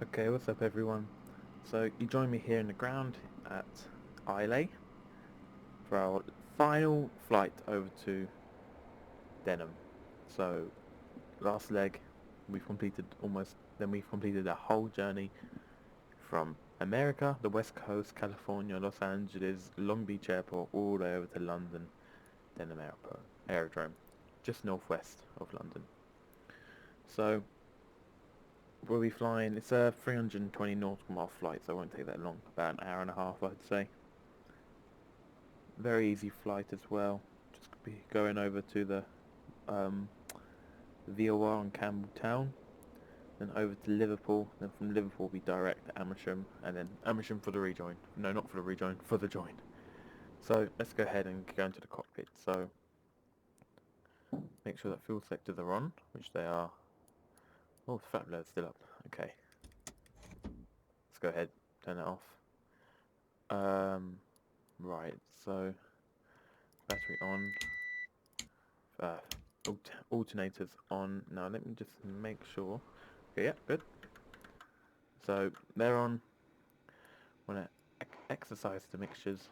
Okay, what's up everyone? So you join me here in the ground at Islay for our final flight over to Denham. So last leg we've completed we've completed a whole journey from America, the West Coast, California, Los Angeles, Long Beach Airport, all the way over to London, Denham Aerodrome, just northwest of London. So we'll be flying, it's a 320 nautical mile flight, so it won't take that long, about an hour and a half I'd say. Very easy flight as well, just be going over to the VOR in Campbelltown, then over to Liverpool, then from Liverpool we direct to Amersham, and then Amersham for the rejoin. No, not for the rejoin, for the join. So let's go ahead and go into the cockpit. So make sure that fuel sectors are on, which they are. Oh, the flap load's still up. Okay. Let's go ahead, turn it off. Right, so battery on, alternators on. Now let me just make sure. Okay, yeah, good. So they're on. Want to exercise the mixtures.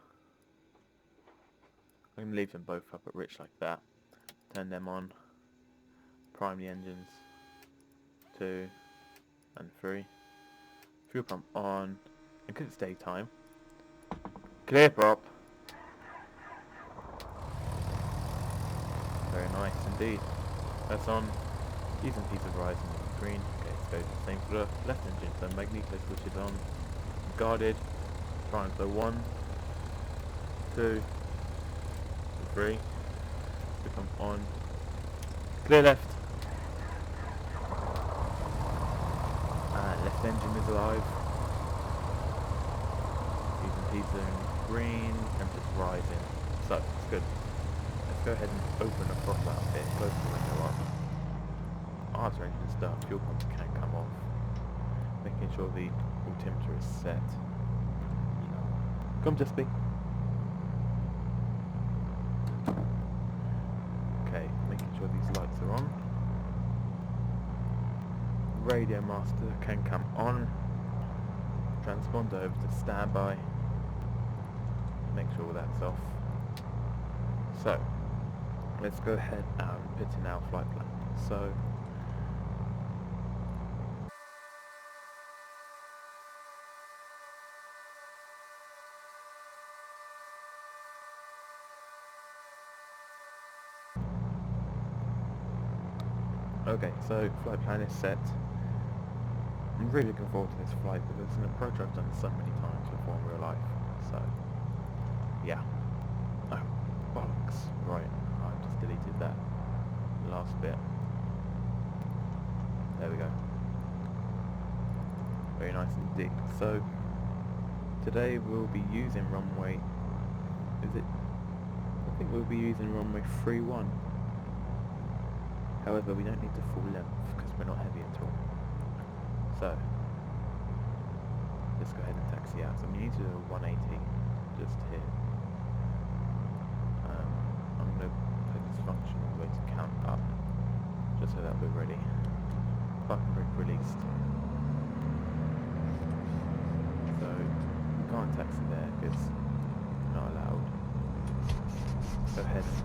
I'm going to leave them both up at rich like that. Turn them on. Prime the engines. 2 and 3. Fuel pump on. And because it's daytime, clear prop. Very nice indeed. That's on. T's and P's are rising on green. Okay, let's go the same for the left engine. So magneto switch is on. Guarded. Trying for 1, 2, 3. Fuel pump on. Clear left. And left engine is alive. T's and P's are in green. Temperature's rising. So it's good. Let's go ahead and open the throttle out here, close the window up. Arter engine start, fuel pump can come off. Making sure the altimeter is set. Come just be. Okay, making sure these lights are on. Radio master can come on. Transponder over to standby. Make sure that's off. So, let's go ahead and put in our flight plan. So, okay, so flight plan is set. I'm really looking forward to this flight because it's an approach I've done so many times before in real life. So, yeah. Oh, bollocks. Right, I just deleted that last bit. There we go. Very nice indeed. So, today we'll be using runway, is it? I think we'll be using runway 31. However, we don't need the full length because we're not heavy at all. So, let's go ahead and taxi out. So we need to do a 180 just here. I'm going to put this function all the way to count up, just so that we're ready. Parking brake released. So, we can't taxi there because we're not allowed. Go ahead and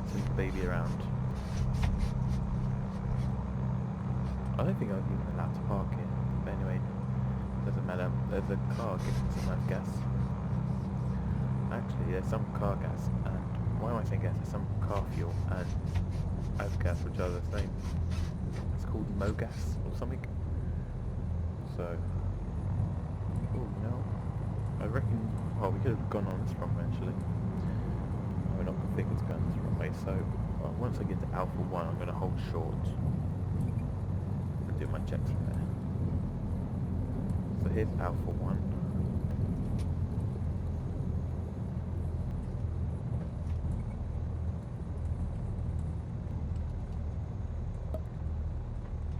send the baby around. I don't think I was even allowed to park here, but anyway, doesn't matter. There's a car getting some life gas. Actually, there's some car gas, and why am I saying gas? There's some car fuel and avgas, which are the same. It's called MoGas or something. So, oh no, I reckon. Well, we could have gone on this runway actually. We're not configured to go on this runway, so once I get to Alpha 1, I'm going to hold short. Do my checks from there. So here's Alpha 1.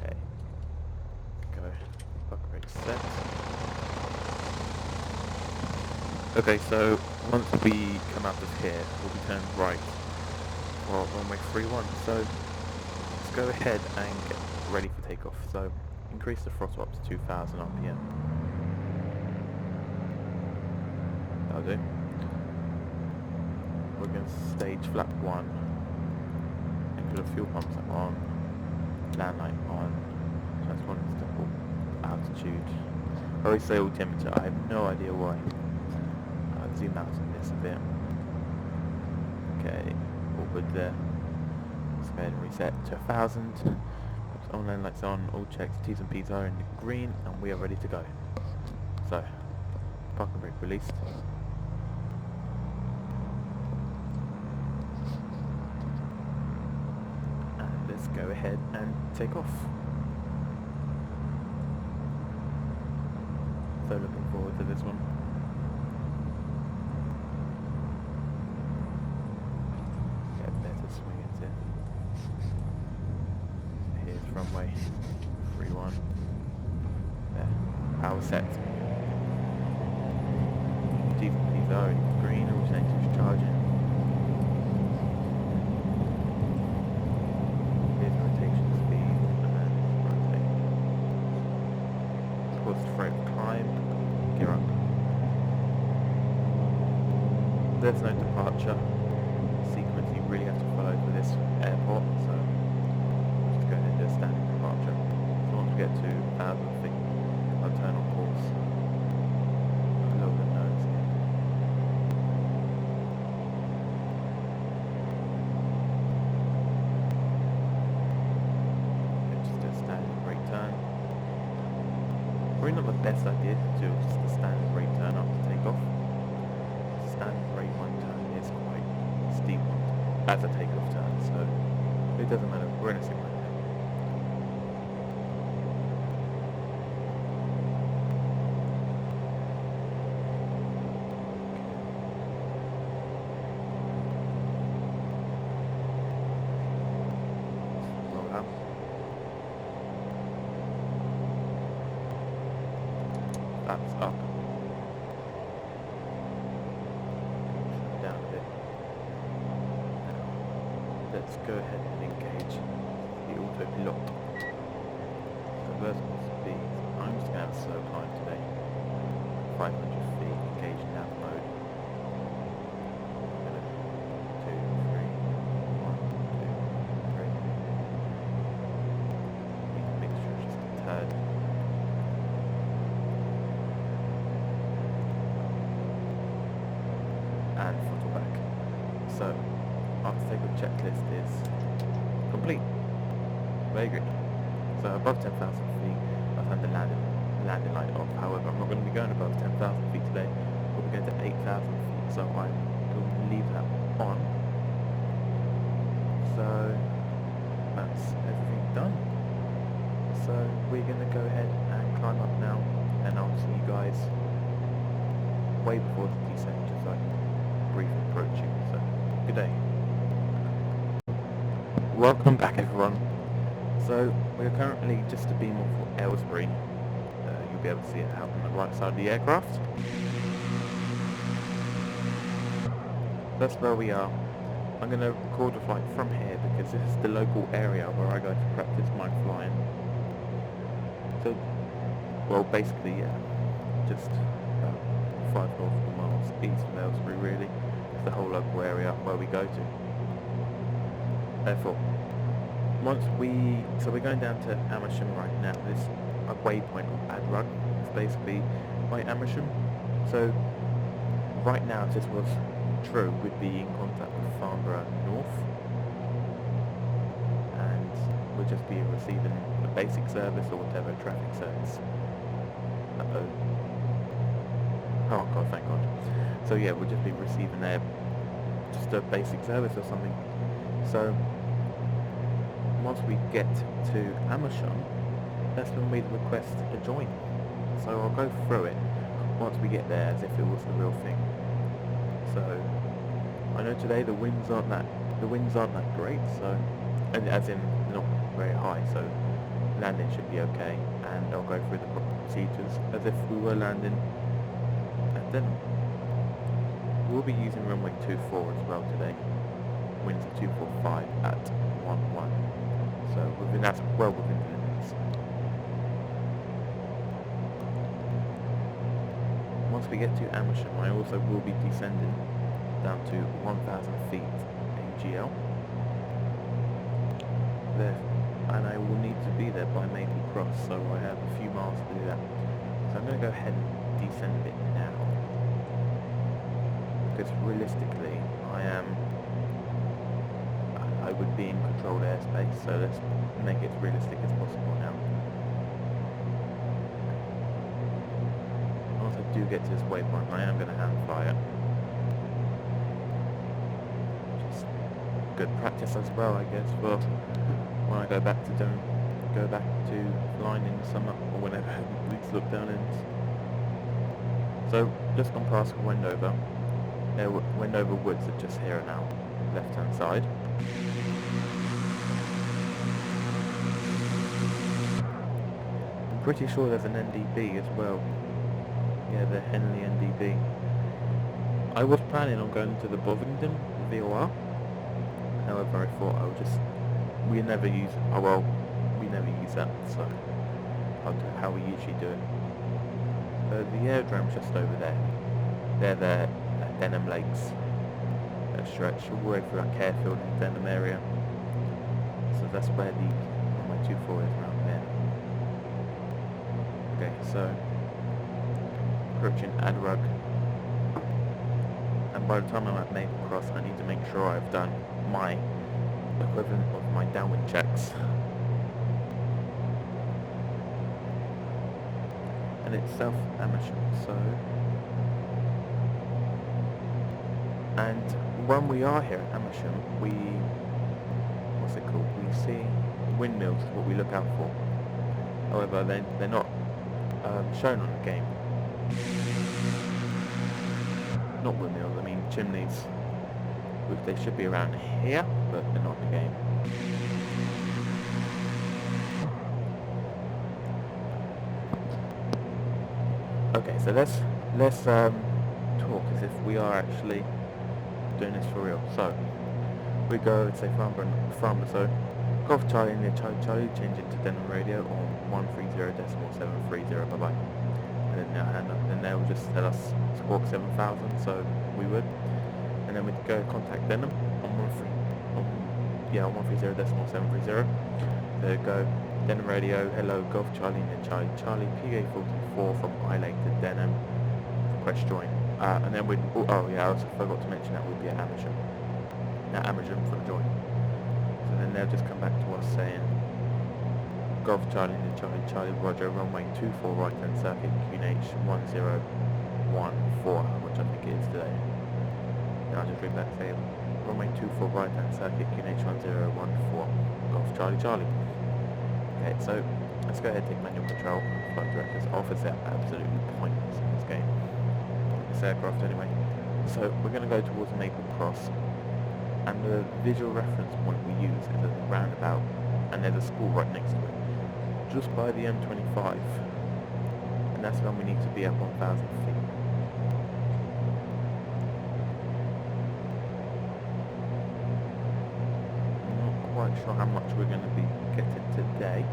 Okay. Go. Park brake set. Okay, so once we come out of here, we'll be turned right for runway 31. So let's go ahead and get ready for takeoff. So increase the throttle up to 2000 RPM. That'll do. We're going to stage flap 1, include the fuel pumps on, land light on, transponder stable, altitude. I always say altimeter, I have no idea why. I'll zoom out on this a bit. Okay, all good there. Let's go ahead and reset to 1000. On land lights on, all checks, T's and P's are in the green, and we are ready to go. So, parking brake released. And let's go ahead and take off. So looking forward to this one. Get better swing into it. Here's runway 31. There. Power set. T's and P's are in green, alternators charging. Here's rotation speed and rotate. Pause to frame climb, gear up. There's no departure sequence you really have to follow for this airport, so we'll just go ahead and do a standard departure. So once we get to 1000 feet, I'll turn on course. A little bit nose here. Let's just do a standard brake turn. Probably not the best idea to do just a standard brake turn after takeoff. Standard brake one turn is quite steep one as a takeoff turn, so it doesn't matter. We're in a simulator. Roll out. That's up. Down a bit. Now, let's go ahead and engage the autopilot. So vertical speed. I'm just going to have a slow climb today. 500 feet, engage nav mode. 2, 3, 1, 2, 3. Need the mixture just a tad. And throttle back. So, after takeoff checklist is complete. Very good. So above 10,000 feet, I've had the landing light off. However, I'm not going to be going above 10,000 feet today. We'll be going to 8,000 feet, so I'm going to leave that on. So that's everything done. So we're going to go ahead and climb up now, and I'll see you guys way before the descent, just like briefly approaching. So good day. Welcome back, everyone. So we're currently just a beam off for Aylesbury. You'll be able to see it out on the right side of the aircraft. That's where we are. I'm going to record the flight from here because this is the local area where I go to practice my flying. So, well, basically, yeah, just about 5 nautical miles east of Aylesbury, really. It's the whole local area where we go to. Therefore, so we're going down to Amersham right now. This is a waypoint of ADRUG. It's basically by Amersham. So right now, if this was true, we'd be in contact with Farnborough North, and we'll just be receiving a basic service or whatever traffic service. Oh god, thank god. So yeah, we'll just be receiving just a basic service or something. So once we get to Amersham, that's when we request a join. So I'll go through it once we get there as if it was the real thing. So I know today the winds aren't that great, so, and as in not very high, so landing should be okay, and I'll go through the proper procedures as if we were landing at Denham. We'll be using runway 24 as well today. Winds are 245 at 11. So that's well within the limits. we get to Amersham, I also will be descending down to 1,000 feet AGL. There, and I will need to be there by Maple Cross, so I have a few miles to do that. So I'm going to go ahead and descend it now, because realistically I would be in controlled airspace, so let's make it as realistic as possible now. Once I do get to this waypoint, I am going to hand fire. Just good practice as well, I guess, for when I go back to flying in the summer or whenever these lockdown ends. So just gone past Wendover. Wendover Woods are just here now, left hand side. I'm pretty sure there's an NDB as well. Yeah, the Henley NDB. I was planning on going to the Bovingdon VOR. However, I thought I would just... we never use that, so I'll do how we usually do it. So the aerodrome's just over there. They're the Denham Lakes. That stretch all the way through that Carefield and Denham area. So that's where my 2-4 is around there. Okay, so approaching ADRUG. And by the time I'm at Maple Cross, I need to make sure I've done my equivalent of my downwind checks. And it's South Amersham, so... and when we are here at Amersham, we see windmills is what we look out for. However, they're not shown on the game. Not windmills, I mean chimneys. They should be around here, but they're not in the game. Okay, so let's talk as if we are actually doing this for real. So we go, say Farnborough, so Golf Charlie near Charlie, change it to Denham Radio on 130.730, bye bye. And then they'll just tell us Squawk 7000, so we would. And then we'd go contact Denham on 130.730. So go Denham Radio, hello, Golf Charlie near Charlie, PA44 from Islay to Denham, request join. And then we'd, oh yeah, I also forgot to mention that would be at Amersham. At Amersham for the join. So then they'll just come back to us saying, Golf Charlie near Charlie, Roger, runway 24 right hand circuit, QNH 1014, which I think it is today. And I'll just read back, say, runway 24 right hand circuit, QNH 1014, Golf Charlie. Okay, so let's go ahead and take manual control. Flight directors offers are absolutely pointless in this game. This aircraft anyway. So we're going to go towards Maple Cross, and the visual reference point we use is a roundabout, and there's a school right next to it, just by the M25, and that's when we need to be at 1,000 feet. Quite sure how much we're going to be getting today.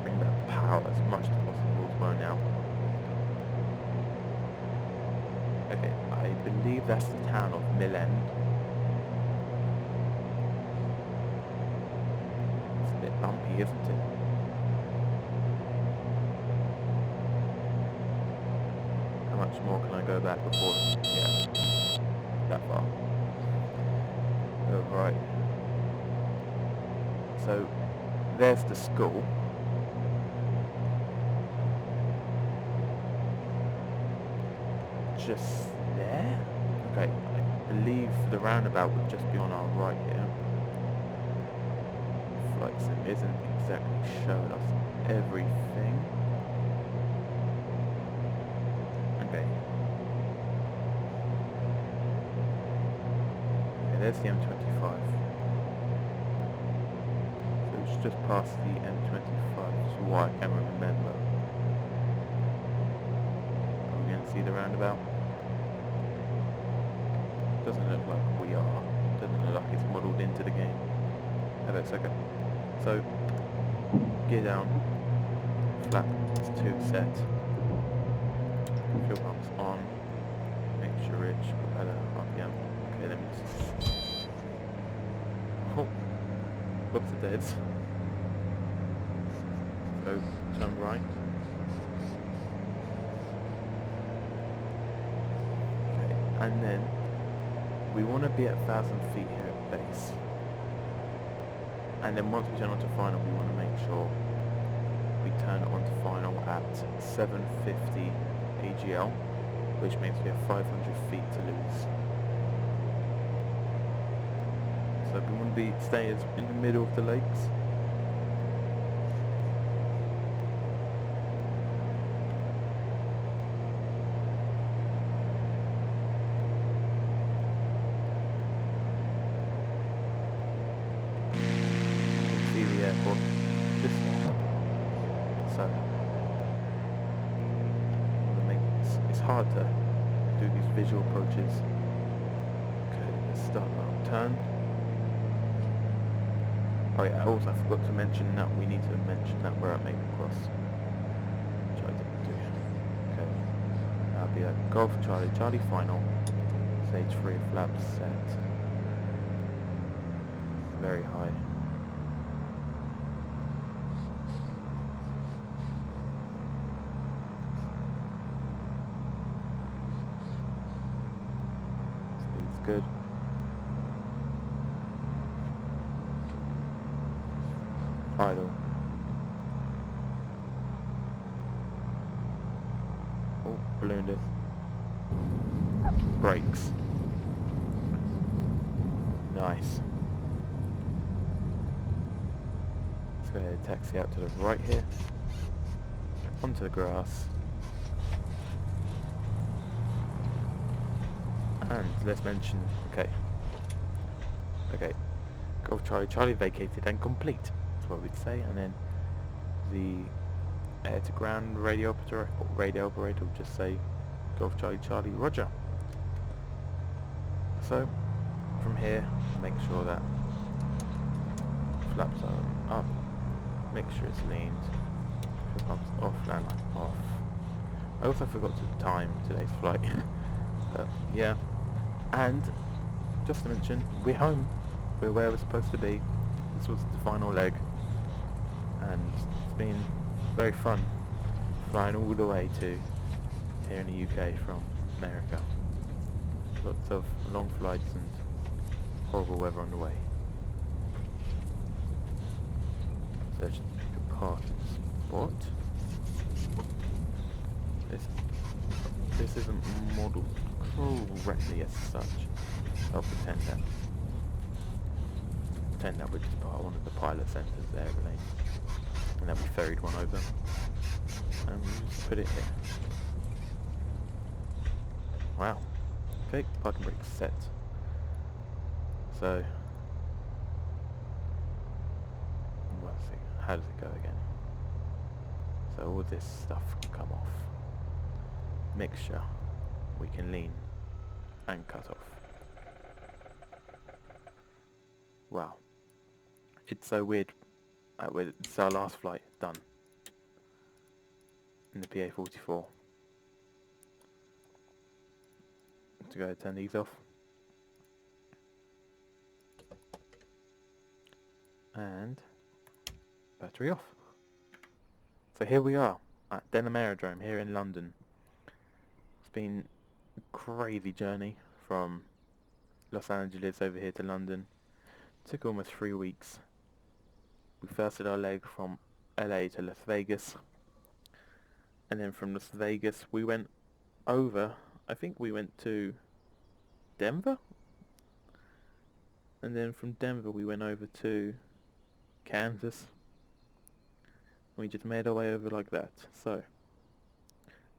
Bring that power as much as possible as well now. Okay, I believe that's the town of Mill End. It's a bit bumpy, isn't it? How much more can I go back before? Yeah. That far. Oh, right. So there's the school. Just there? Okay, I believe the roundabout would just be on our right here. Flight sim isn't exactly showing us everything. Okay. There's the M25. So it's just past the M25, which is why I can't remember. Are we going to see the roundabout? Doesn't look like we are. Doesn't look like it's modelled into the game. Oh, that's okay. So, gear down, flap 2 set. Fuel pumps on. Mixture rich, propeller, RPM. Okay, let me just... Oh, whoops, it dead. So, turn right. Okay, and then we want to be at 1,000 feet here at base. And then once we turn onto final, we want to make sure we turn onto final at 750 AGL, which means we have 500 feet to lose. So we want to be staying in the middle of the lakes. See the airport just there. So it's hard to do these visual approaches. Okay, let's start our turn. Oh yeah, also I forgot to mention that we need to mention that we're at Maple Cross. Which I didn't do. Okay. That'll be a Golf Charlie Charlie final. Stage 3 flaps set. Very high. Speed's good. Idle. Oh, ballooned it. Brakes. Nice. Let's go ahead and taxi out to the right here. Onto the grass. And let's mention, okay, Golf Charlie Charlie vacated and complete, that's what we'd say, and then the air to ground radio operator will just say Golf Charlie Charlie Roger. So from here, make sure that flaps are up, make sure it's leaned, fuel pumps off, landline off. I also forgot to time today's flight. But yeah, and just to mention, we're home. We're where we're supposed to be. This was the final leg, and it's been very fun flying all the way to here in the UK from America. Lots of long flights and horrible weather on the way. So just pick a parking spot. This isn't modelled correctly as such. I'll pretend that we're just part of one of the pilot centres there, really. And then we ferried one over. And we just put it here. Wow. Okay, parking brake set. So, let's see, how does it go again? So all this stuff can come off. Mixture, we can lean and cut off. Wow. It's so weird. It's our last flight done in the PA44. To go ahead and turn these off. And battery off. So here we are at Denham Aerodrome here in London. It's been a crazy journey from Los Angeles over here to London. Took almost 3 weeks. We first did our leg from LA to Las Vegas, and then from Las Vegas we went over, I think we went to Denver, and then from Denver we went over to Kansas. We just made our way over like that. So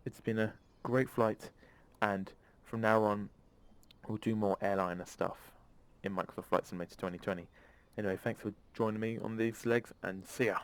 it's been a great flight, and from now on we'll do more airliner stuff in Microsoft Flight Simulator 2020. Anyway, thanks for joining me on these legs, and see ya!